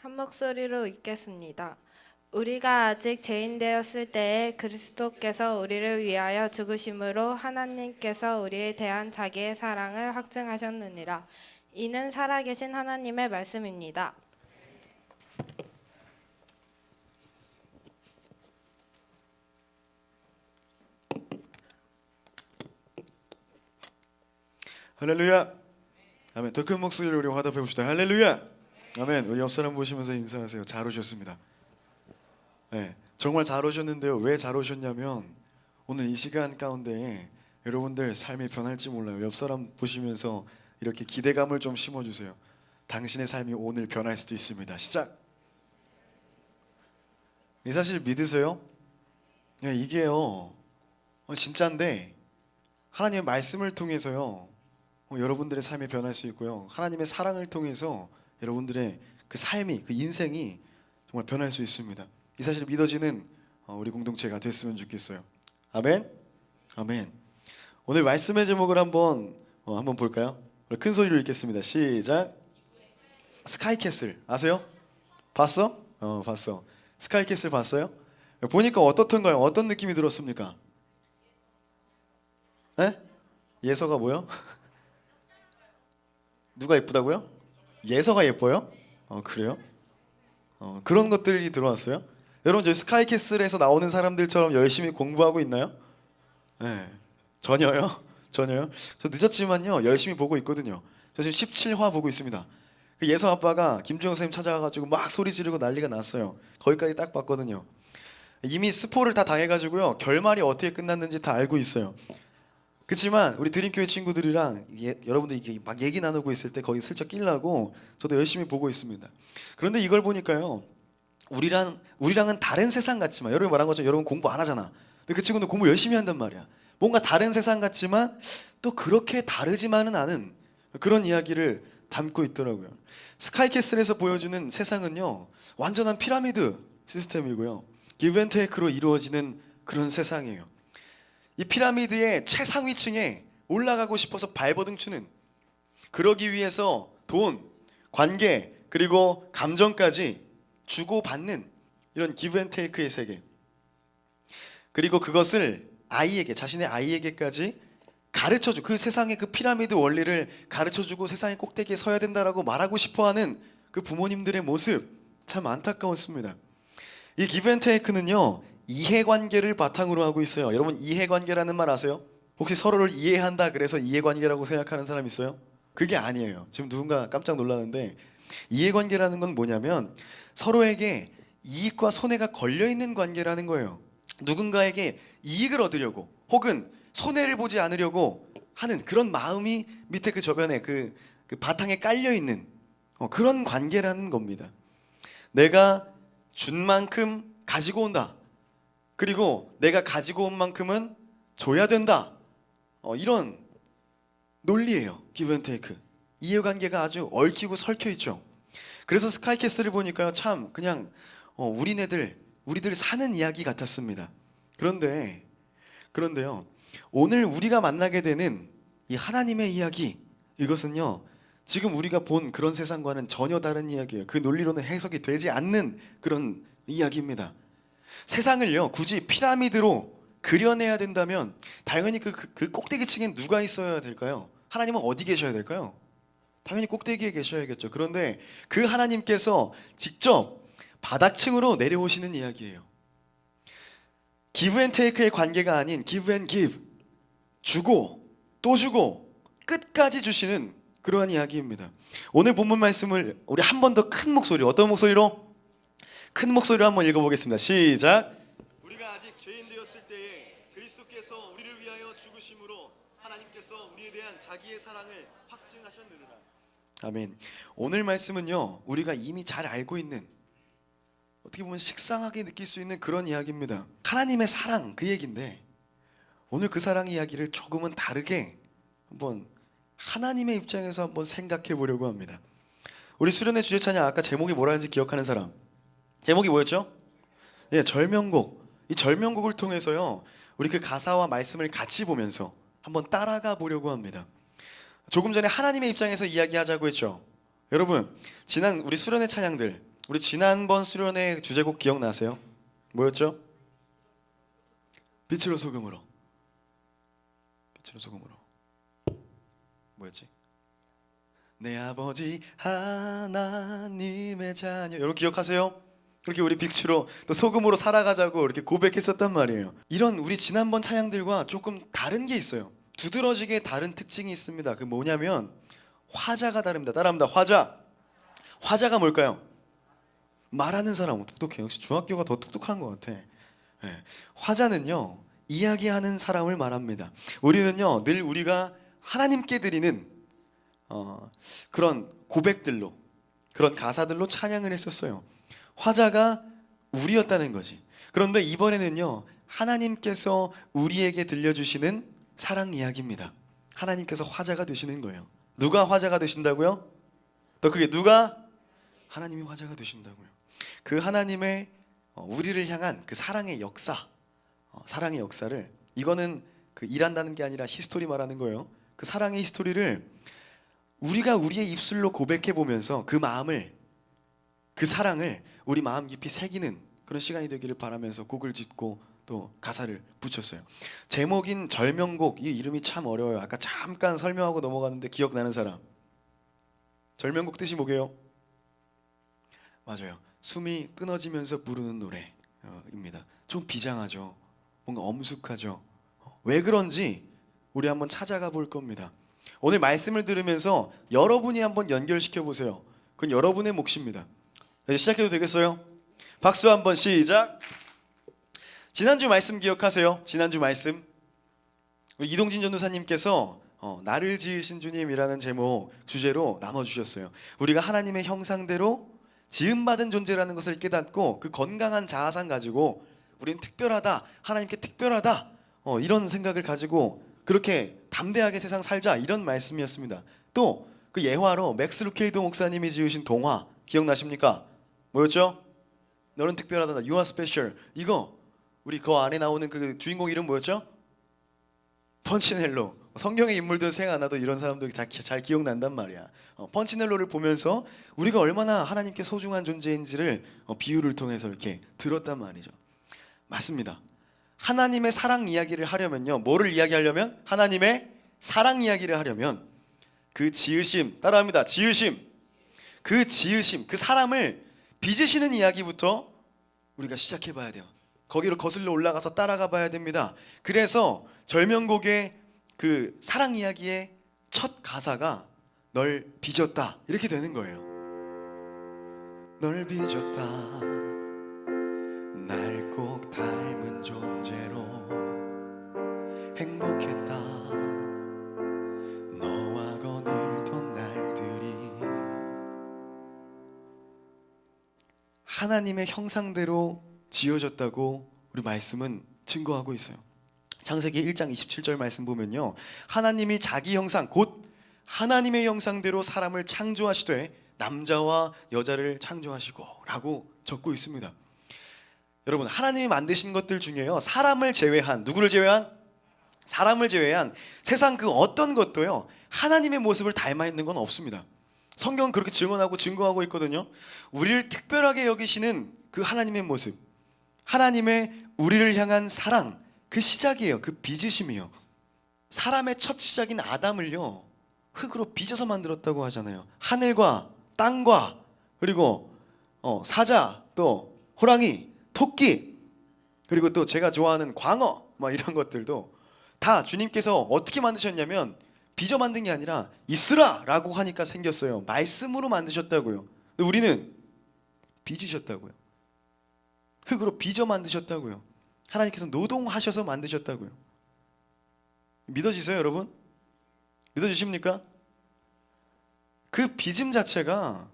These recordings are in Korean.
한 목소리로 읽겠습니다. 우리가 아직 죄인 되었을 때에 그리스도께서 우리를 위하여 죽으심으로 하나님께서 우리에 대한 자기의 사랑을 확증하셨느니라. 이는 살아계신 하나님의 말씀입니다. 할렐루야. 아멘. 더 큰 목소리로 우리 화답해 봅시다. 할렐루야. 아멘. 우리 옆 사람 보시면서 인사하세요. 잘 오셨습니다. 네, 정말 잘 오셨는데요. 왜 잘 오셨냐면 오늘 이 시간 가운데 여러분들 삶이 변할지 몰라요. 옆 사람 보시면서 이렇게 기대감을 좀 심어주세요. 당신의 삶이 오늘 변할 수도 있습니다. 시작. 이 사실 믿으세요? 네, 이게요 진짜인데 하나님의 말씀을 통해서요 여러분들의 삶이 변할 수 있고요. 하나님의 사랑을 통해서 여러분들의 그 삶이, 그 인생이 정말 변할 수 있습니다. 이 사실을 믿어지는 우리 공동체가 됐으면 좋겠어요. 아멘. 아멘. 오늘 말씀의 제목을 한번 볼까요? 큰 소리로 읽겠습니다. 시작. 스카이캐슬 아세요? 봤어? 봤어. 스카이캐슬 봤어요? 보니까 어떻던가요? 어떤 느낌이 들었습니까? 네? 예서가 뭐요? 누가 예쁘다고요? 예서가 예뻐요? 그래요? 그런 것들이 들어왔어요? 여러분 저희 스카이캐슬에서 나오는 사람들처럼 열심히 공부하고 있나요? 네. 전혀요? 전혀요? 저 늦었지만요 열심히 보고 있거든요. 저 지금 17화 보고 있습니다. 그 예서 아빠가 김주영 선생님 찾아가가지고 막 소리 지르고 난리가 났어요. 거기까지 딱 봤거든요. 이미 스포를 다 당해가지고요 결말이 어떻게 끝났는지 다 알고 있어요. 그렇지만 우리 드림교회 친구들이랑 여러분들 이렇게 막 얘기 나누고 있을 때 거기 슬쩍 끼려고 저도 열심히 보고 있습니다. 그런데 이걸 보니까요 우리랑은 다른 세상 같지만, 여러분이 말한 것처럼 여러분 공부 안 하잖아. 근데 그 친구는 공부 열심히 한단 말이야. 뭔가 다른 세상 같지만 또 그렇게 다르지만은 않은 그런 이야기를 담고 있더라고요. 스카이캐슬에서 보여주는 세상은요 완전한 피라미드 시스템이고요 기브앤테이크로 이루어지는 그런 세상이에요. 이 피라미드의 최상위층에 올라가고 싶어서 발버둥 치는, 그러기 위해서 돈, 관계, 그리고 감정까지 주고받는 이런 기브앤테이크의 세계, 그리고 그것을 아이에게, 자신의 아이에게까지 가르쳐주고 그 세상의 그 피라미드 원리를 가르쳐주고 세상의 꼭대기에 서야 된다라고 말하고 싶어하는 그 부모님들의 모습 참 안타까웠습니다. 이 기브앤테이크는요 이해관계를 바탕으로 하고 있어요. 여러분 이해관계라는 말 아세요? 혹시 서로를 이해한다 그래서 이해관계라고 생각하는 사람 있어요? 그게 아니에요. 지금 누군가 깜짝 놀라는데 이해관계라는 건 뭐냐면 서로에게 이익과 손해가 걸려있는 관계라는 거예요. 누군가에게 이익을 얻으려고 혹은 손해를 보지 않으려고 하는 그런 마음이 밑에 그 저변에 그 바탕에 깔려있는 그런 관계라는 겁니다. 내가 준 만큼 가지고 온다. 그리고 내가 가지고 온 만큼은 줘야 된다. 이런 논리예요. 기브앤테이크. 이해관계가 아주 얽히고 설켜 있죠. 그래서 스카이캐슬을 보니까 참 그냥 우리들 사는 이야기 같았습니다. 그런데요 오늘 우리가 만나게 되는 이 하나님의 이야기, 이것은요 지금 우리가 본 그런 세상과는 전혀 다른 이야기예요. 그 논리로는 해석이 되지 않는 그런 이야기입니다. 세상을요 굳이 피라미드로 그려내야 된다면 당연히 그 꼭대기층엔 누가 있어야 될까요? 하나님은 어디 계셔야 될까요? 당연히 꼭대기에 계셔야겠죠. 그런데 그 하나님께서 직접 바닥층으로 내려오시는 이야기예요. 기브앤테이크의 관계가 아닌 기브앤기브, 주고 또 주고 끝까지 주시는 그러한 이야기입니다. 오늘 본문 말씀을 우리 한 번 더 큰 목소리, 어떤 목소리로? 큰 목소리로 한번 읽어보겠습니다. 시작. 우리가 아직 죄인 되었을 때에 그리스도께서 우리를 위하여 죽으심으로 하나님께서 우리에 대한 자기의 사랑을 확증하셨느니라. 아멘. 오늘 말씀은요 우리가 이미 잘 알고 있는, 어떻게 보면 식상하게 느낄 수 있는 그런 이야기입니다. 하나님의 사랑, 그 얘기인데 오늘 그 사랑 이야기를 조금은 다르게 한번 하나님의 입장에서 한번 생각해 보려고 합니다. 우리 수련회 주제 찬양 아까 제목이 뭐라는지 기억하는 사람? 제목이 뭐였죠? 예, 절명곡. 이 절명곡을 통해서요 우리 그 가사와 말씀을 같이 보면서 한번 따라가 보려고 합니다. 조금 전에 하나님의 입장에서 이야기하자고 했죠. 여러분 지난 우리 수련회 찬양들 우리 지난번 수련회 주제곡 기억나세요? 뭐였죠? 빛으로 소금으로. 빛으로 소금으로. 뭐였지? 내 아버지 하나님의 자녀. 여러분 기억하세요? 그렇게 우리 빛으로 또 소금으로 살아가자고 이렇게 고백했었단 말이에요. 이런 우리 지난번 찬양들과 조금 다른 게 있어요. 두드러지게 다른 특징이 있습니다. 그 뭐냐면 화자가 다릅니다. 따라합니다. 화자. 화자가 뭘까요? 말하는 사람. 똑똑해. 역시 중학교가 더 똑똑한 것 같아. 네. 화자는요 이야기하는 사람을 말합니다. 우리는요 늘 우리가 하나님께 드리는 그런 고백들로, 그런 가사들로 찬양을 했었어요. 화자가 우리였다는 거지. 그런데 이번에는요 하나님께서 우리에게 들려주시는 사랑 이야기입니다. 하나님께서 화자가 되시는 거예요. 누가 화자가 되신다고요? 더 크게, 누가? 하나님이 화자가 되신다고요. 그 하나님의 우리를 향한 그 사랑의 역사, 사랑의 역사를, 이거는 그 일한다는 게 아니라 히스토리 말하는 거예요. 그 사랑의 히스토리를 우리가 우리의 입술로 고백해 보면서 그 마음을, 그 사랑을 우리 마음 깊이 새기는 그런 시간이 되기를 바라면서 곡을 짓고 또 가사를 붙였어요. 제목인 절명곡, 이 이름이 참 어려워요. 아까 잠깐 설명하고 넘어갔는데 기억나는 사람? 절명곡 뜻이 뭐게요? 맞아요. 숨이 끊어지면서 부르는 노래입니다. 좀 비장하죠. 뭔가 엄숙하죠. 왜 그런지 우리 한번 찾아가 볼 겁니다. 오늘 말씀을 들으면서 여러분이 한번 연결시켜 보세요. 그건 여러분의 몫입니다. 이제 시작해도 되겠어요? 박수 한번 시작. 지난주 말씀 기억하세요? 지난주 말씀 우리 이동진 전도사님께서 나를 지으신 주님이라는 제목 주제로 나눠주셨어요. 우리가 하나님의 형상대로 지음받은 존재라는 것을 깨닫고 그 건강한 자아상 가지고 우린 특별하다, 하나님께 특별하다, 이런 생각을 가지고 그렇게 담대하게 세상 살자, 이런 말씀이었습니다. 또 그 예화로 맥스 루케이도 목사님이 지으신 동화 기억나십니까? 뭐였죠? 너는 특별하다, You are special. 이거 우리 그 안에 나오는 그 주인공 이름 뭐였죠? 펀치넬로. 성경의 인물들은 생각 안 나도 이런 사람들 잘 기억난단 말이야. 펀치넬로를 보면서 우리가 얼마나 하나님께 소중한 존재인지를 비유를 통해서 이렇게 들었단 말이죠. 맞습니다. 하나님의 사랑 이야기를 하려면요, 뭐를 이야기하려면? 하나님의 사랑 이야기를 하려면 그 지으심, 따라합니다. 지으심. 그 지으심, 그 사람을 빚으시는 이야기부터 우리가 시작해 봐야 돼요. 거기로 거슬러 올라가서 따라가 봐야 됩니다. 그래서 절명곡의 그 사랑 이야기의 첫 가사가 널 빚었다, 이렇게 되는 거예요. 널 빚었다, 날 꼭 닮은 존재로 행복했다, 너와 거닐던 날들이. 하나님의 형상대로 지어졌다고 우리 말씀은 증거하고 있어요. 창세기 1장 27절 말씀 보면요, 하나님이 자기 형상, 곧 하나님의 형상대로 사람을 창조하시되 남자와 여자를 창조하시고 라고 적고 있습니다. 여러분, 하나님이 만드신 것들 중에요, 사람을 제외한, 누구를 제외한? 사람을 제외한 세상 그 어떤 것도요 하나님의 모습을 닮아 있는 건 없습니다. 성경은 그렇게 증언하고 증거하고 있거든요. 우리를 특별하게 여기시는 그 하나님의 모습, 하나님의 우리를 향한 사랑, 그 시작이에요. 그 빚으심이요. 사람의 첫 시작인 아담을요 흙으로 빚어서 만들었다고 하잖아요. 하늘과 땅과 그리고 사자, 또 호랑이, 토끼, 그리고 또 제가 좋아하는 광어, 막 이런 것들도 다 주님께서 어떻게 만드셨냐면 빚어 만든 게 아니라 있으라 라고 하니까 생겼어요. 말씀으로 만드셨다고요. 근데 우리는 빚으셨다고요. 흙으로 빚어 만드셨다고요. 하나님께서 노동하셔서 만드셨다고요. 믿어지세요, 여러분? 믿어지십니까? 그 빚음 자체가,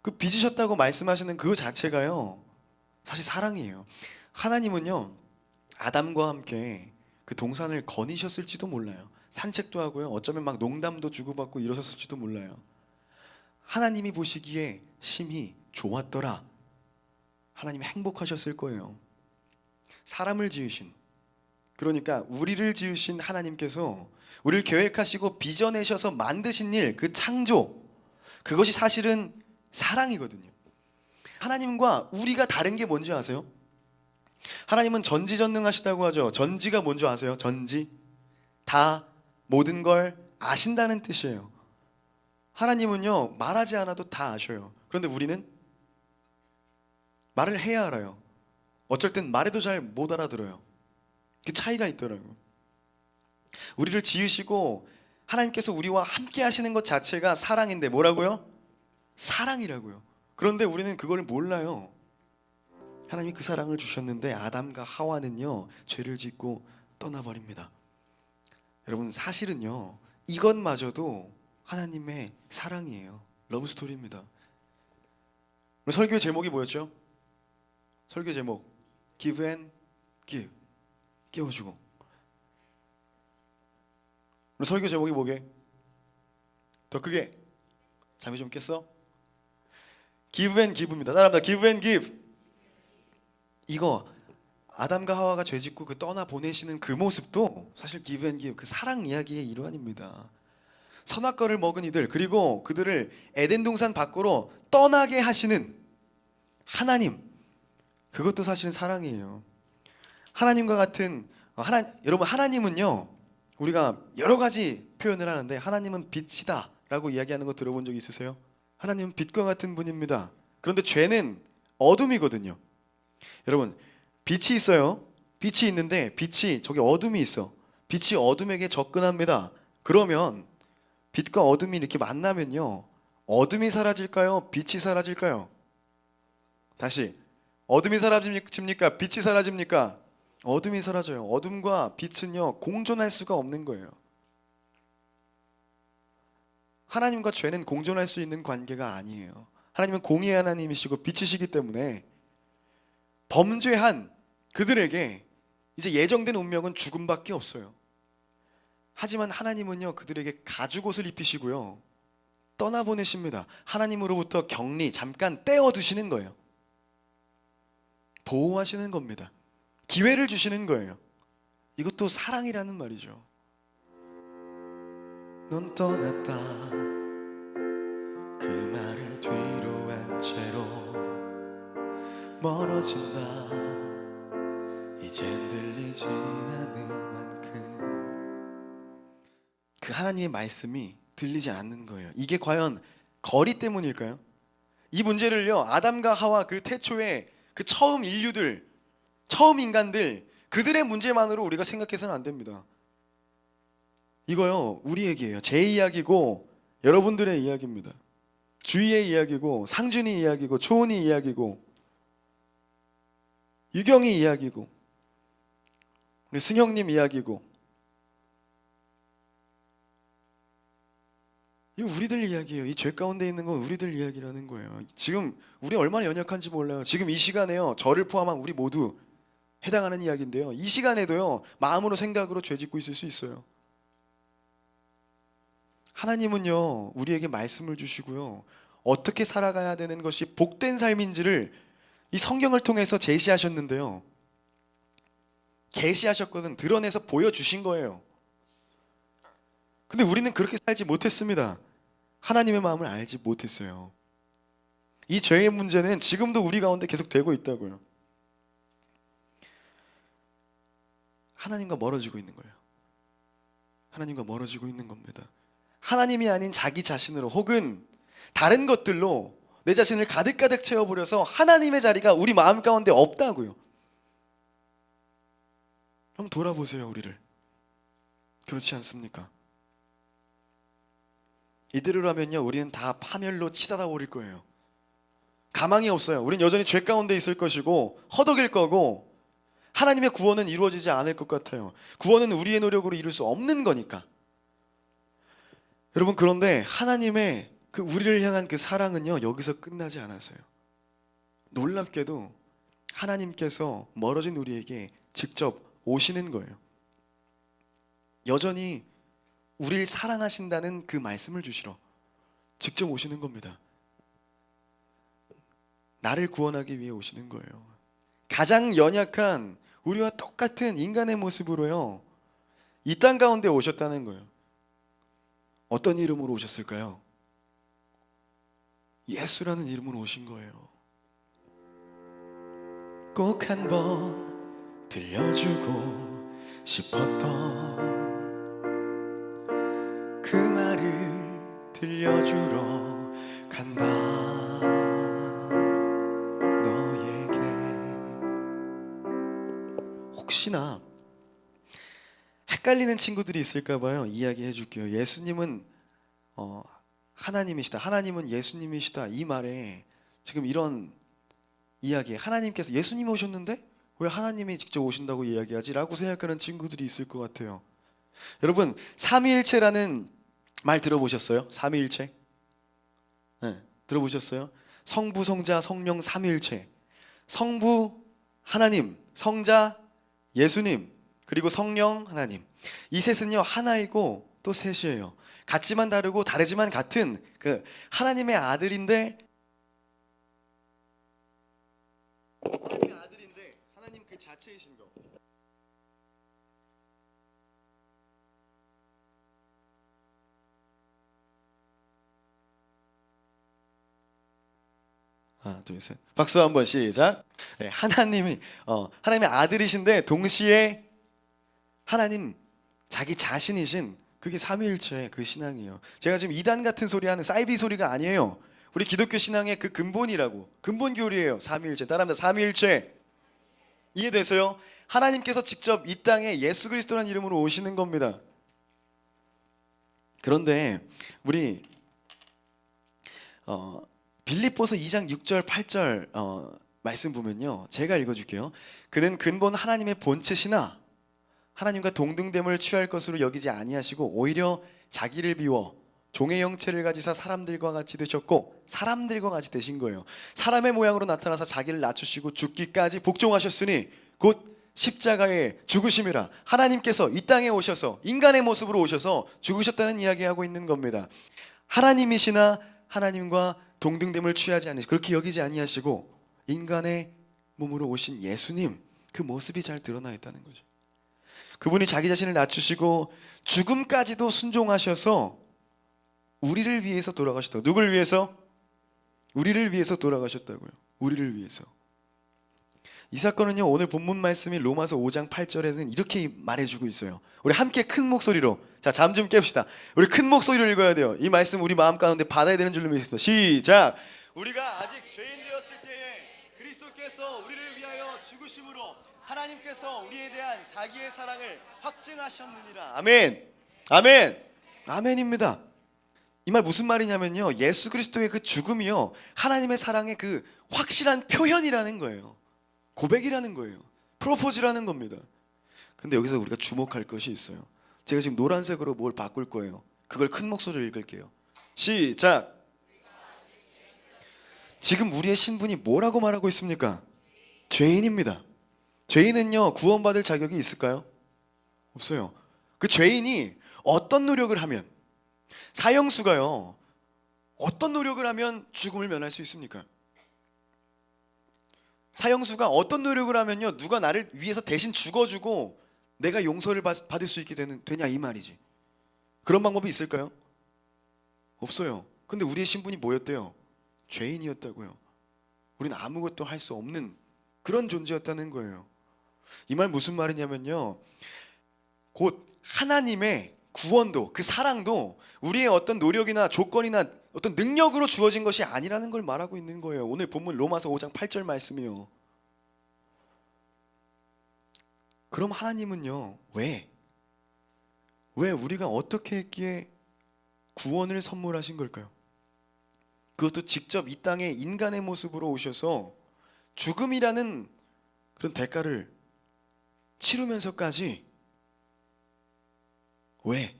그 빚으셨다고 말씀하시는 그 자체가요 사실 사랑이에요. 하나님은요 아담과 함께 그 동산을 거니셨을지도 몰라요. 산책도 하고요, 어쩌면 막 농담도 주고받고 이러셨을지도 몰라요. 하나님이 보시기에 심히 좋았더라. 하나님이 행복하셨을 거예요. 사람을 지으신, 그러니까 우리를 지으신 하나님께서 우리를 계획하시고 빚어내셔서 만드신 일, 그 창조, 그것이 사실은 사랑이거든요. 하나님과 우리가 다른 게 뭔지 아세요? 하나님은 전지전능하시다고 하죠. 전지가 뭔지 아세요? 전지. 다 모든 걸 아신다는 뜻이에요. 하나님은요, 말하지 않아도 다 아셔요. 그런데 우리는 말을 해야 알아요. 어쩔 땐 말해도 잘 못 알아들어요. 그 차이가 있더라고요. 우리를 지으시고 하나님께서 우리와 함께 하시는 것 자체가 사랑인데 뭐라고요? 사랑이라고요. 그런데 우리는 그걸 몰라요. 하나님이 그 사랑을 주셨는데 아담과 하와는요, 죄를 짓고 떠나버립니다. 여러분, 사실은요, 이것마저도 하나님의 사랑이에요. 러브스토리입니다. 설교 제목이 뭐였죠? 설교 제목 Give and Give. 깨워주고. 설교 제목이 뭐게? 더 크게. 잠이 좀 깼어? Give and Give입니다. 따라합니다. Give and Give. 이거 아담과 하와가 죄짓고 그 떠나 보내시는 그 모습도 사실 Give and Give, 그 사랑 이야기의 일환입니다. 선악과를 먹은 이들, 그리고 그들을 에덴 동산 밖으로 떠나게 하시는 하나님, 그것도 사실은 사랑이에요. 하나님과 같은 여러분, 하나님은요, 우리가 여러 가지 표현을 하는데 하나님은 빛이다 라고 이야기하는 거 들어본 적 있으세요? 하나님은 빛과 같은 분입니다. 그런데 죄는 어둠이거든요. 여러분, 빛이 있어요. 빛이 있는데 빛이 저기 어둠이 있어. 빛이 어둠에게 접근합니다. 그러면 빛과 어둠이 이렇게 만나면요, 어둠이 사라질까요? 빛이 사라질까요? 다시, 어둠이 사라집니까? 빛이 사라집니까? 어둠이 사라져요. 어둠과 빛은요, 공존할 수가 없는 거예요. 하나님과 죄는 공존할 수 있는 관계가 아니에요. 하나님은 공의의 하나님이시고 빛이시기 때문에 범죄한 그들에게 이제 예정된 운명은 죽음밖에 없어요. 하지만 하나님은요, 그들에게 가죽옷을 입히시고요, 떠나보내십니다. 하나님으로부터 격리, 잠깐 떼어두시는 거예요. 보호하시는 겁니다. 기회를 주시는 거예요. 이것도 사랑이라는 말이죠. 넌 떠났다, 그 말을 뒤로 한 채로 멀어진다, 이젠 들리지 않을 만큼. 그 하나님의 말씀이 들리지 않는 거예요. 이게 과연 거리 때문일까요? 이 문제를요, 아담과 하와 그 태초에 그 처음 인류들, 처음 인간들, 그들의 문제만으로 우리가 생각해서는 안 됩니다. 이거요, 우리 얘기예요. 제 이야기고 여러분들의 이야기입니다. 주희의 이야기고 상준이 이야기고 초은이 이야기고 유경이 이야기고 우리 승형님 이야기고, 이거 우리들 이야기예요. 이 죄 가운데 있는 건 우리들 이야기라는 거예요. 지금 우리 얼마나 연약한지 몰라요. 지금 이 시간에요, 저를 포함한 우리 모두 해당하는 이야기인데요, 이 시간에도요, 마음으로 생각으로 죄 짓고 있을 수 있어요. 하나님은요, 우리에게 말씀을 주시고요, 어떻게 살아가야 되는 것이 복된 삶인지를 이 성경을 통해서 제시하셨는데요, 계시하셨거든, 드러내서 보여주신 거예요. 근데 우리는 그렇게 살지 못했습니다. 하나님의 마음을 알지 못했어요. 이 죄의 문제는 지금도 우리 가운데 계속 되고 있다고요. 하나님과 멀어지고 있는 거예요. 하나님과 멀어지고 있는 겁니다. 하나님이 아닌 자기 자신으로 혹은 다른 것들로 내 자신을 가득가득 채워버려서 하나님의 자리가 우리 마음 가운데 없다고요. 한번 돌아보세요, 우리를. 그렇지 않습니까? 이대로라면요, 우리는 다 파멸로 치닫아 버릴 거예요. 가망이 없어요. 우린 여전히 죄 가운데 있을 것이고 허덕일 거고, 하나님의 구원은 이루어지지 않을 것 같아요. 구원은 우리의 노력으로 이룰 수 없는 거니까. 여러분, 그런데 하나님의 그 우리를 향한 그 사랑은요, 여기서 끝나지 않았어요. 놀랍게도 하나님께서 멀어진 우리에게 직접 오시는 거예요. 여전히 우리를 사랑하신다는 그 말씀을 주시러 직접 오시는 겁니다. 나를 구원하기 위해 오시는 거예요. 가장 연약한 우리와 똑같은 인간의 모습으로요, 이 땅 가운데 오셨다는 거예요. 어떤 이름으로 오셨을까요? 예수라는 이름으로 오신 거예요. 꼭 한번 들려주고 싶었던 그 말을 들려주러 간다 너에게. 혹시나 헷갈리는 친구들이 있을까봐요. 이야기해 줄게요. 예수님은 하나님이시다, 하나님은 예수님이시다, 이 말에 지금 이런 이야기, 하나님께서, 예수님이 오셨는데 왜 하나님이 직접 오신다고 이야기하지? 라고 생각하는 친구들이 있을 것 같아요. 여러분, 삼위일체라는 말 들어보셨어요? 삼위일체? 네, 들어보셨어요? 성부, 성자, 성령 삼위일체. 성부 하나님, 성자 예수님, 그리고 성령 하나님. 이 셋은요 하나이고 또 셋이에요. 같지만 다르고 다르지만 같은 그 하나님의 아들인데, 하나님의 아들인데 하나님 그 자체이신 거. 하나, 둘, 셋. 박수 한번 시작. 네, 하나님이 하나님의 아들이신데 동시에 하나님 자기 자신이신, 그게 삼위일체의 그 신앙이에요. 제가 지금 이단 같은 소리 하는 사이비 소리가 아니에요. 우리 기독교 신앙의 그 근본이라고, 근본 교리예요. 삼위일체. 따라합니다. 삼위일체. 이해되세요? 하나님께서 직접 이 땅에 예수 그리스도라는 이름으로 오시는 겁니다. 그런데 우리 빌립보서 2장 6절 8절 말씀 보면요, 제가 읽어줄게요. 그는 근본 하나님의 본체시나 하나님과 동등됨을 취할 것으로 여기지 아니하시고 오히려 자기를 비워 종의 형체를 가지사 사람들과 같이 되셨고, 사람들과 같이 되신 거예요. 사람의 모양으로 나타나서 자기를 낮추시고 죽기까지 복종하셨으니 곧 십자가에 죽으심이라. 하나님께서 이 땅에 오셔서 인간의 모습으로 오셔서 죽으셨다는 이야기하고 있는 겁니다. 하나님이시나 하나님과 동등됨을 취하지 않으시고 그렇게 여기지 아니하시고 인간의 몸으로 오신 예수님, 그 모습이 잘 드러나 있다는 거죠. 그분이 자기 자신을 낮추시고 죽음까지도 순종하셔서 우리를 위해서 돌아가셨다고. 누굴 위해서? 우리를 위해서 돌아가셨다고요. 우리를 위해서. 이 사건은요, 오늘 본문 말씀이 로마서 5장 8절에는 이렇게 말해주고 있어요. 우리 함께 큰 목소리로, 자, 잠 좀 깨봅시다. 우리 큰 목소리로 읽어야 돼요. 이 말씀 우리 마음 가운데 받아야 되는 줄로 믿습니다. 시작. 우리가 아직 죄인 되었을 때에 그리스도께서 우리를 위하여 죽으심으로 하나님께서 우리에 대한 자기의 사랑을 확증하셨느니라. 아멘. 아멘. 아멘입니다. 이 말 무슨 말이냐면요, 예수 그리스도의 그 죽음이요 하나님의 사랑의 그 확실한 표현이라는 거예요. 고백이라는 거예요. 프로포즈라는 겁니다. 근데 여기서 우리가 주목할 것이 있어요. 제가 지금 노란색으로 뭘 바꿀 거예요. 그걸 큰 목소리로 읽을게요. 시작. 지금 우리의 신분이 뭐라고 말하고 있습니까? 죄인입니다. 죄인은요 구원받을 자격이 있을까요? 없어요. 그 죄인이 어떤 노력을 하면, 사형수가요 어떤 노력을 하면 죽음을 면할 수 있습니까? 사형수가 어떤 노력을 하면요 누가 나를 위해서 대신 죽어주고 내가 용서를 받을 수 있게 되냐 이 말이지. 그런 방법이 있을까요? 없어요. 근데 우리의 신분이 뭐였대요? 죄인이었다고요. 우리는 아무것도 할 수 없는 그런 존재였다는 거예요. 이 말 무슨 말이냐면요, 곧 하나님의 구원도, 그 사랑도 우리의 어떤 노력이나 조건이나 어떤 능력으로 주어진 것이 아니라는 걸 말하고 있는 거예요. 오늘 본문 로마서 5장 8절 말씀이요. 그럼 하나님은요 왜 우리가 어떻게 했기에 구원을 선물하신 걸까요? 그것도 직접 이 땅에 인간의 모습으로 오셔서 죽음이라는 그런 대가를 치르면서까지 왜?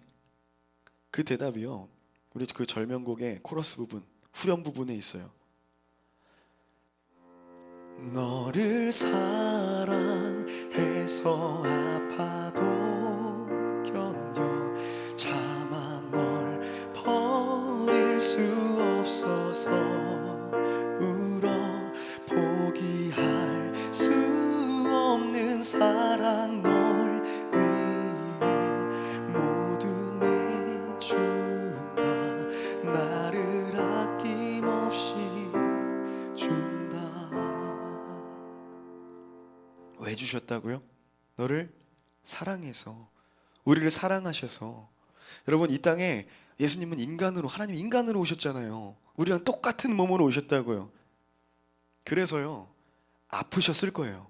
그 대답이요 우리 그 절명곡의 코러스 부분, 후렴 부분에 있어요. 너를 사랑해서 아파도 견뎌 차마 널 버릴 수 없어서 울어 포기할 수 없는 사랑 널 위해 모두 내준다. 나를 아낌없이 준다. 주셨다고요? 너를 사랑해서, 우리를 사랑하셔서. 여러분, 이 땅에 예수님은 인간으로, 하나님 인간으로 오셨잖아요. 우리랑 똑같은 몸으로 오셨다고요. 그래서요, 아프셨을 거예요.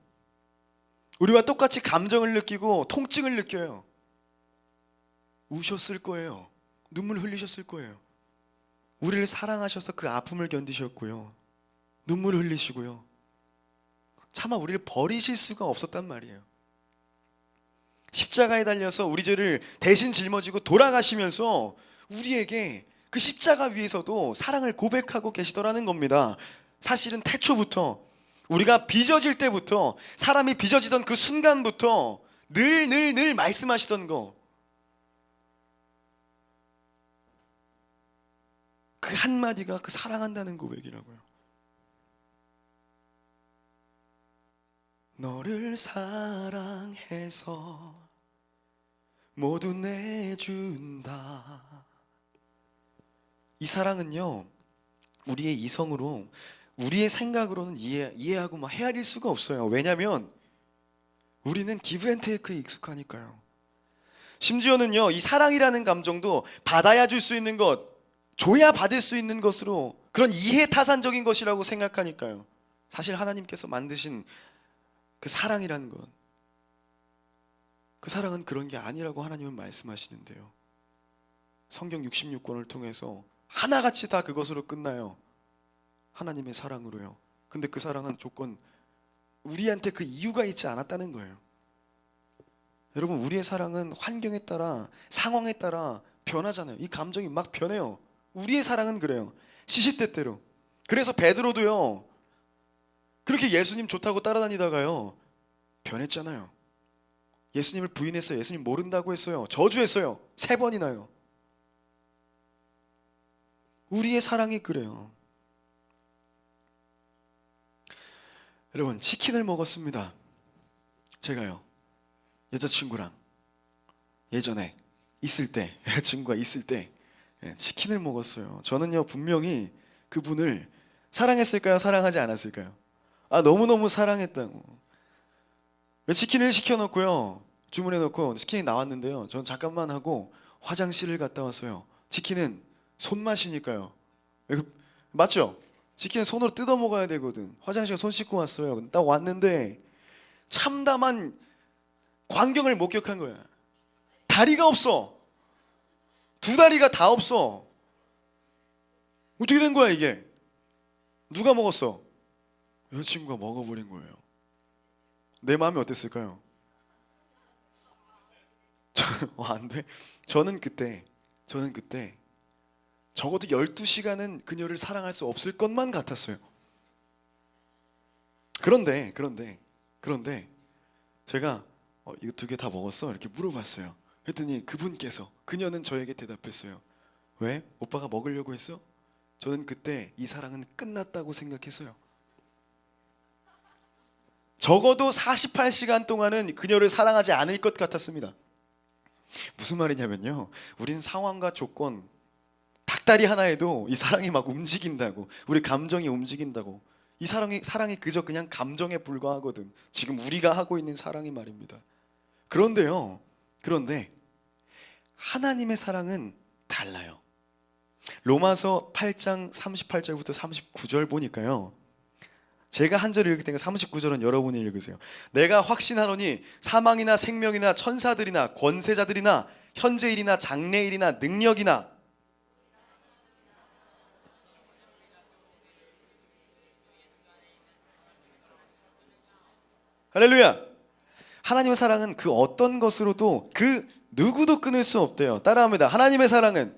우리와 똑같이 감정을 느끼고 통증을 느껴요. 우셨을 거예요. 눈물 흘리셨을 거예요. 우리를 사랑하셔서 그 아픔을 견디셨고요, 눈물 흘리시고요, 차마 우리를 버리실 수가 없었단 말이에요. 십자가에 달려서 우리 죄를 대신 짊어지고 돌아가시면서 우리에게 그 십자가 위에서도 사랑을 고백하고 계시더라는 겁니다. 사실은 태초부터, 우리가 빚어질 때부터, 사람이 빚어지던 그 순간부터 늘 말씀하시던 거, 그 한마디가 그 사랑한다는 고백이라고요. 너를 사랑해서 모두 내준다. 이 사랑은요, 우리의 이성으로, 우리의 생각으로는 이해하고 막 헤아릴 수가 없어요. 왜냐하면 우리는 기브 앤 테이크에 익숙하니까요. 심지어는요, 이 사랑이라는 감정도 받아야 줄 수 있는 것, 줘야 받을 수 있는 것으로, 그런 이해타산적인 것이라고 생각하니까요. 사실 하나님께서 만드신 그 사랑이라는 것, 그 사랑은 그런 게 아니라고 하나님은 말씀하시는데요, 성경 66권을 통해서 하나같이 다 그것으로 끝나요. 하나님의 사랑으로요. 근데 그 사랑은 조건, 우리한테 그 이유가 있지 않았다는 거예요. 여러분, 우리의 사랑은 환경에 따라, 상황에 따라 변하잖아요. 이 감정이 막 변해요. 우리의 사랑은 그래요. 시시때때로. 그래서 베드로도요, 그렇게 예수님 좋다고 따라다니다가요, 변했잖아요. 예수님을 부인했어요. 예수님 모른다고 했어요. 저주했어요. 3번이나요. 우리의 사랑이 그래요. 여러분, 치킨을 먹었습니다. 제가요, 여자친구랑 예전에 있을 때, 여자친구가 있을 때 치킨을 먹었어요. 저는요, 분명히 그분을 사랑했을까요? 사랑하지 않았을까요? 너무너무 사랑했다고. 치킨을 시켜놓고요, 주문해놓고 치킨이 나왔는데요, 전 잠깐만 하고 화장실을 갔다 왔어요. 치킨은 손맛이니까요. 맞죠? 치킨은 손으로 뜯어 먹어야 되거든. 화장실 손 씻고 왔어요. 딱 왔는데 참담한 광경을 목격한 거야. 다리가 없어. 2다리가 다 없어. 어떻게 된 거야 이게? 누가 먹었어? 여자친구가 먹어버린 거예요. 내 마음이 어땠을까요? 안 돼. 저는 그때 적어도 12시간은 그녀를 사랑할 수 없을 것만 같았어요. 그런데 제가 이거 2개 다 먹었어? 이렇게 물어봤어요. 했더니 그녀는 저에게 대답했어요. 왜? 오빠가 먹으려고 했어? 저는 그때 이 사랑은 끝났다고 생각했어요. 적어도 48시간 동안은 그녀를 사랑하지 않을 것 같았습니다. 무슨 말이냐면요, 우린 상황과 조건, 닭다리 하나에도 이 사랑이 막 움직인다고, 우리 감정이 움직인다고. 이 사랑이 그저 그냥 감정에 불과하거든. 지금 우리가 하고 있는 사랑이 말입니다. 그런데 하나님의 사랑은 달라요. 로마서 8장 38절부터 39절 보니까요, 제가 한 절 읽을 테니까 39절은 여러분이 읽으세요. 내가 확신하노니 사망이나 생명이나 천사들이나 권세자들이나 현재일이나 장래일이나 능력이나, 할렐루야. 하나님의 사랑은 그 어떤 것으로도 그 누구도 끊을 수 없대요. 따라합니다. 하나님의 사랑은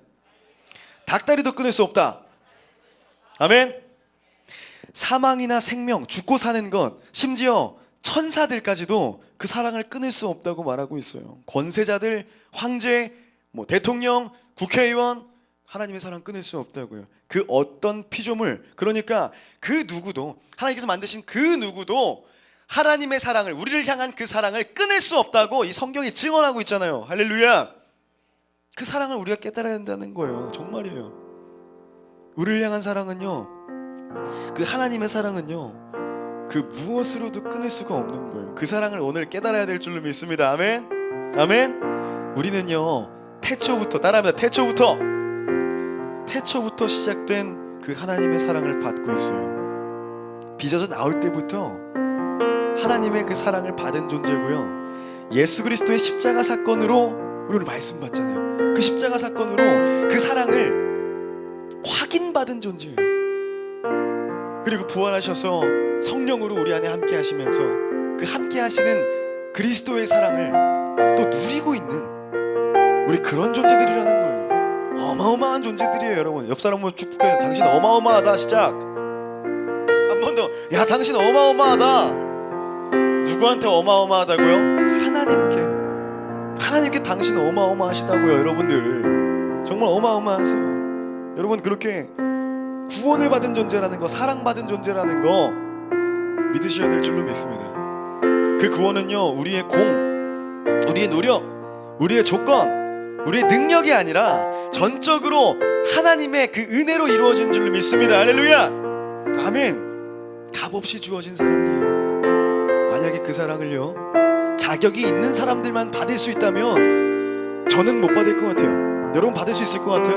닭다리도 끊을 수 없다. 아멘. 사망이나 생명, 죽고 사는 것, 심지어 천사들까지도 그 사랑을 끊을 수 없다고 말하고 있어요. 권세자들, 황제, 대통령, 국회의원, 하나님의 사랑 끊을 수 없다고요. 그 어떤 피조물, 그러니까 그 누구도, 하나님께서 만드신 그 누구도 하나님의 사랑을, 우리를 향한 그 사랑을 끊을 수 없다고 이 성경이 증언하고 있잖아요. 할렐루야. 그 사랑을 우리가 깨달아야 한다는 거예요. 정말이에요. 우리를 향한 사랑은요, 그 하나님의 사랑은요, 그 무엇으로도 끊을 수가 없는 거예요. 그 사랑을 오늘 깨달아야 될 줄로 믿습니다. 아멘. 아멘. 우리는요 태초부터, 따라합니다. 태초부터 시작된 그 하나님의 사랑을 받고 있어요. 빚어져 나올 때부터 하나님의 그 사랑을 받은 존재고요. 예수 그리스도의 십자가 사건으로 우리 오늘 말씀 받잖아요. 그 십자가 사건으로 그 사랑을 확인받은 존재예요. 그리고 부활하셔서 성령으로 우리 안에 함께 하시면서 그 함께 하시는 그리스도의 사랑을 또 누리고 있는 우리 그런 존재들이라는 거예요. 어마어마한 존재들이에요. 여러분 옆 사람 한번 축복해요. 당신 어마어마하다. 시작. 한 번 더. 야 당신 어마어마하다. 누구한테 어마어마하다고요? 하나님께 당신 어마어마하시다고요. 여러분들 정말 어마어마하세요. 여러분 그렇게 구원을 받은 존재라는 거, 사랑받은 존재라는 거 믿으셔야 될 줄로 믿습니다. 그 구원은요 우리의 공, 우리의 노력, 우리의 조건, 우리의 능력이 아니라 전적으로 하나님의 그 은혜로 이루어진 줄로 믿습니다. 할렐루야. 아멘. 값없이 주어진 사랑이에요. 만약에 그 사랑을요 자격이 있는 사람들만 받을 수 있다면 저는 못 받을 것 같아요. 여러분 받을 수 있을 것 같아요?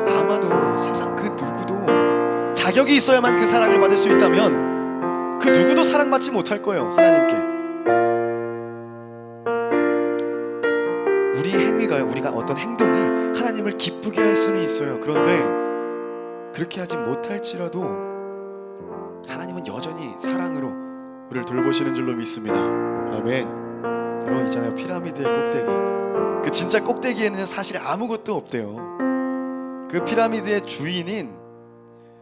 아마도 세상 그 누구도 자격이 있어야만 그 사랑을 받을 수 있다면 그 누구도 사랑받지 못할 거예요. 하나님께. 우리의 행위가, 우리가 어떤 행동이 하나님을 기쁘게 할 수는 있어요. 그런데 그렇게 하지 못할지라도 하나님은 여전히 사랑으로 우리를 돌보시는 줄로 믿습니다. 아멘. 여러분 있잖아요 피라미드의 꼭대기, 그 진짜 꼭대기에는 사실 아무것도 없대요. 그 피라미드의 주인인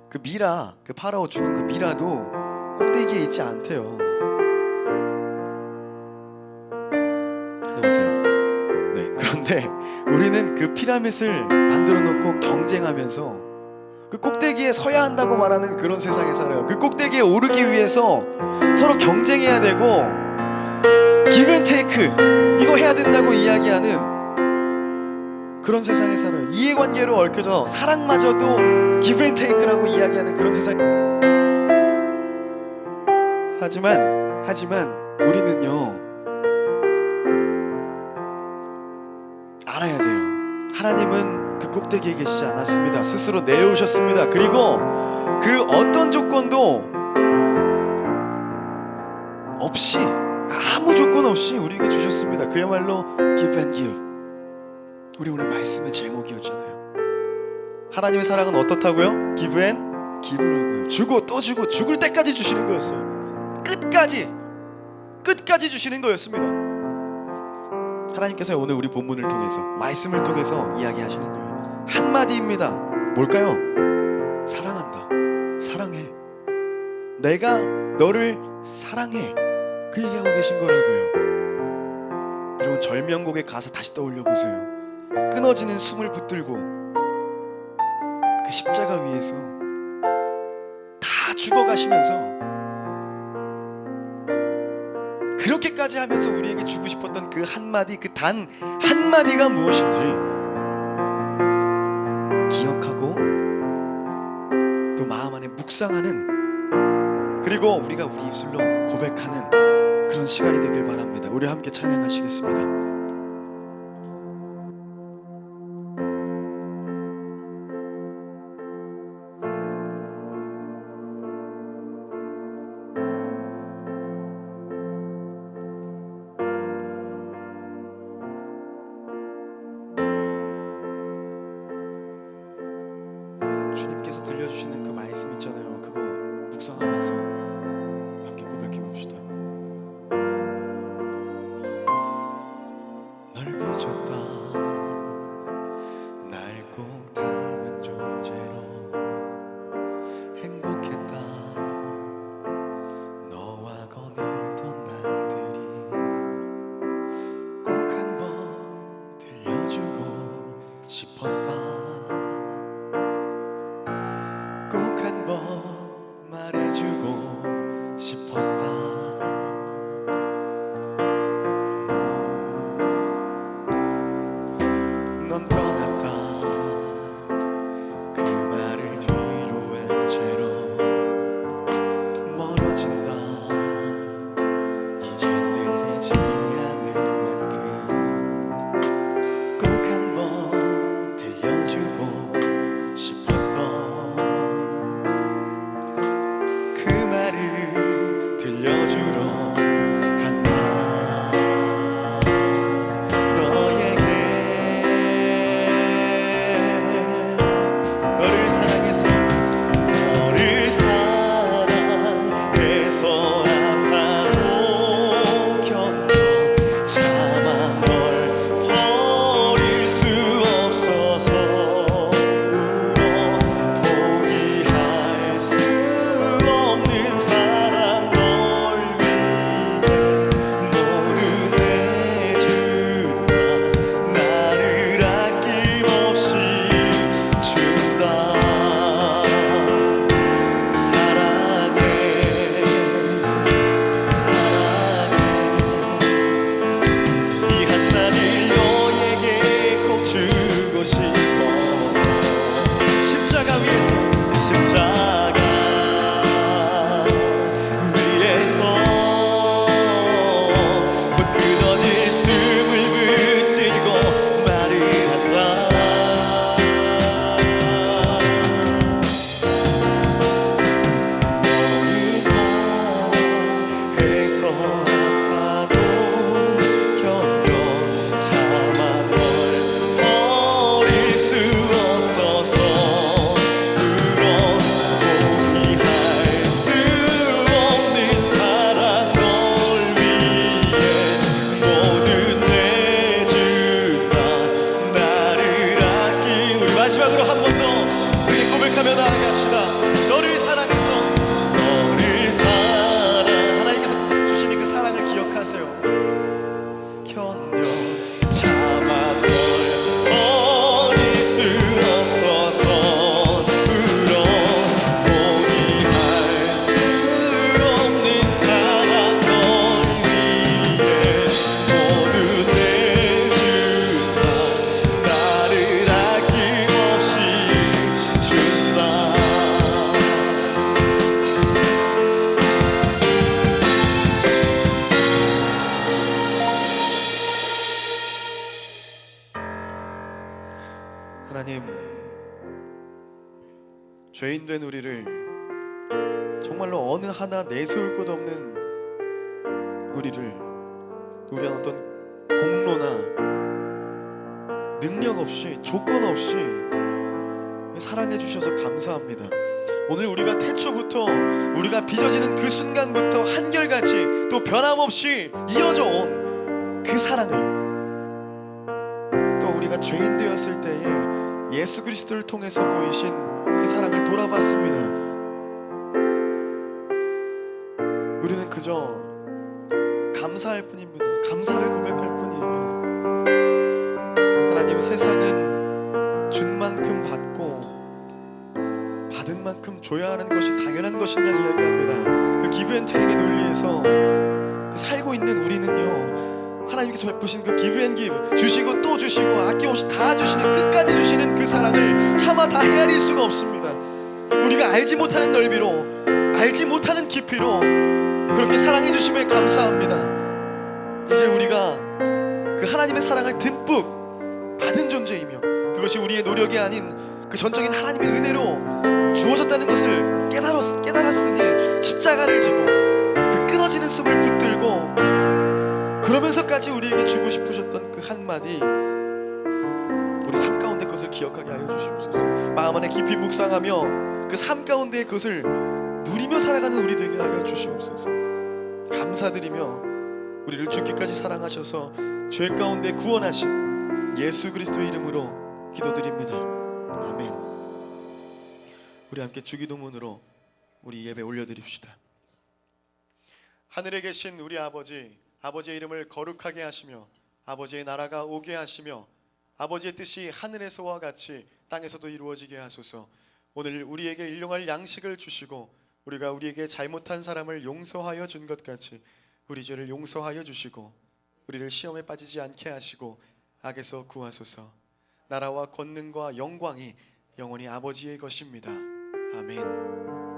그 미라, 그 파라오 죽은 그 미라도 꼭대기에 있지 않대요. 해보세요. 네, 그런데 우리는 그 피라밋을 만들어 놓고 경쟁하면서 그 꼭대기에 서야 한다고 말하는 그런 세상에 살아요. 그 꼭대기에 오르기 위해서 서로 경쟁해야 되고 give and take 이거 해야 된다고 이야기하는 그런 세상에 살아요. 이해관계로 얽혀져 사랑마저도 give and take라고 이야기하는 그런 세상. 하지만 우리는요 알아야 돼요. 하나님은 그 꼭대기에 계시지 않았습니다. 스스로 내려오셨습니다. 그리고 그 어떤 조건도 없이, 아무 조건 없이 우리에게 주셨습니다. 그야말로 give and give. 우리 오늘 말씀의 제목이었잖아요. 하나님의 사랑은 어떻다고요? give and give라고요. 주고 또 주고 죽을 때까지 주시는 거였어요. 끝까지 주시는 거였습니다. 하나님께서 오늘 우리 본문을 통해서, 말씀을 통해서 이야기하시는 거예요. 한마디입니다. 뭘까요? 사랑한다. 사랑해. 내가 너를 사랑해. 그 얘기하고 계신 거라고요. 여러분 절명곡의 가사 다시 떠올려 보세요. 끊어지는 숨을 붙들고 그 십자가 위에서 다 죽어가시면서 그렇게까지 하면서 우리에게 주고 싶었던 그 한마디, 그 단 한마디가 무엇인지 기억하고 또 마음 안에 묵상하는, 그리고 우리가 우리 입술로 고백하는 그런 시간이 되길 바랍니다. 우리 함께 찬양하시겠습니다. 주님께서 들려주시는 그 말씀 있잖아요. 그거 묵상하면서 함께 고백해 봅시다. 널 빚었다. 날 꼭 닮은 존재로 행복했다. 너와 거닐던 날들이 꼭 한번 들려주고 싶었다. 말해주고 싶었다. 넌 떠났다. 십자가 위에서 곧 끊어질 숨을 붙들고 말을 한다. 너를 사랑해서 아파도 견뎌 참아 널 버릴 수 없어서 마지막으로 한 번 더 우리 고백하며 나아갑시다. 너를 사랑해서 너를 사랑 하나님께서 주시는 그 사랑을 기억하세요. 견뎌 참아 널 버릴 수 없어서 울어 포기할 수 없는 사랑 널 위해 모두 내준다. 나를 아낌없이 준다. 하나님, 죄인된 우리를 정말로 어느 하나 내세울 것 없는 우리를 우리가 어떤 공로나 능력 없이 조건 없이 사랑해 주셔서 감사합니다. 오늘 우리가 태초부터 우리가 빚어지는 그 순간부터 한결같이 또 변함없이 이어져 온 그 사랑을 또 우리가 죄인 되었을 때에 예수 그리스도를 통해서 보이신 그 사랑을 돌아봤습니다. 우리는 그저 감사할 뿐입니다. 감사를 고백할 뿐이에요. 하나님, 세상은 준 만큼 받고 받은 만큼 줘야 하는 것이 당연한 것이냐 이야기합니다. 그 기브앤테이크의 논리에서 그 살고 있는 우리는요, 하나님께서 베푸신 그 기브앤기브, 주시고 또 주시고 아낌없이 다 주시는, 끝까지 주시는 그 사랑을 차마 다 헤아릴 수가 없습니다. 우리가 알지 못하는 넓이로, 알지 못하는 깊이로 그렇게 사랑해 주심에 감사합니다. 이제 우리가 그 하나님의 사랑을 듬뿍 받은 존재이며 그것이 우리의 노력이 아닌 그 전적인 하나님의 은혜로 주어졌다는 것을 깨달았으니 십자가를 지고 그 끊어지는 숨을 붙들고 그러면서까지 우리에게 주고 싶으셨던 그 한마디, 우리 삶 가운데 그것을 기억하게 하여 주시옵소서. 마음 안에 깊이 묵상하며 그 삶 가운데 그것을 누리며 살아가는 우리 되게 하여 주시옵소서. 감사드리며 우리를 죽기까지 사랑하셔서 죄 가운데 구원하신 예수 그리스도의 이름으로 기도드립니다. 아멘. 우리 함께 주기도문으로 우리 예배 올려드립시다. 하늘에 계신 우리 아버지, 아버지의 이름을 거룩하게 하시며 아버지의 나라가 오게 하시며 아버지의 뜻이 하늘에서와 같이 땅에서도 이루어지게 하소서. 오늘 우리에게 일용할 양식을 주시고 우리가 우리에게 잘못한 사람을 용서하여 준 것 같이 우리 죄를 용서하여 주시고 우리를 시험에 빠지지 않게 하시고 악에서 구하소서. 나라와 권능과 영광이 영원히 아버지의 것입니다. 아멘.